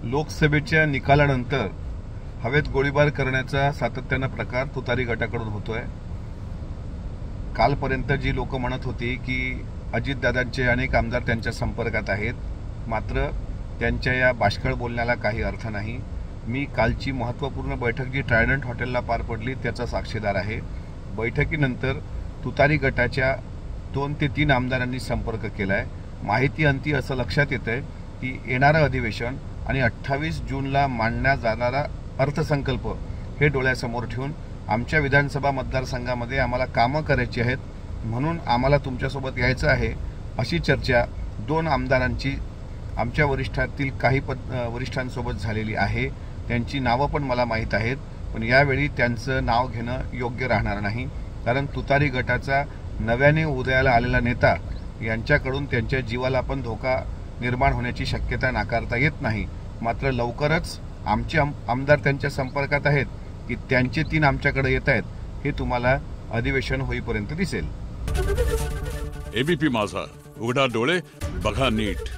लोकसभेच्या निकालानंतर हवेत गोळीबार करण्याचा सातत्यानं प्रकार तुतारी गटाकडून होतोय। कालपर्यंत जी लोक म्हणत होती की अजितदादांचे अनेक आमदार त्यांच्या संपर्कात आहेत, मात्र त्यांच्या या बाष्कळ बोलण्याला काही अर्थ नाही। मी कालची महत्त्वपूर्ण बैठक जी ट्रायडंट हॉटेलला पार पडली त्याचा साक्षीदार आहे। बैठकीनंतर तुतारी गटाच्या 2 ते 3 आमदारांनी संपर्क केलाय। माहिती अंती असं लक्षात येतंय की येणारं अधिवेशन आणि 28 जूनला मांडण्यात जाणारा अर्थसंकल्प हे डोळ्यासमोर ठेवून आमच्या विधानसभा मतदारसंघामध्ये आम्हाला कामं करायची आहेत, म्हणून आम्हाला तुमच्यासोबत यायचं आहे, अशी चर्चा 2 आमदारांची आमच्या वरिष्ठातील काही वरिष्ठांसोबत झालेली आहे। त्यांची नावं पण मला माहीत आहेत, पण यावेळी त्यांचं नाव घेणं योग्य राहणार नाही, कारण तुतारी गटाचा नव्याने उदयाला आलेला नेता यांच्याकडून त्यांच्या जीवाला पण धोका निर्माण होण्याची शक्यता नाकारता येत नाही। मात्र लवकरच आमचे आमदार त्यांच्या संपर्कात आहेत की त्यांचे 3 आमच्याकडे येत आहेत, हे तुम्हाला अधिवेशन होईपर्यंत दिसेल। एबीपी माझा, उघडा डोळे बघा नीट।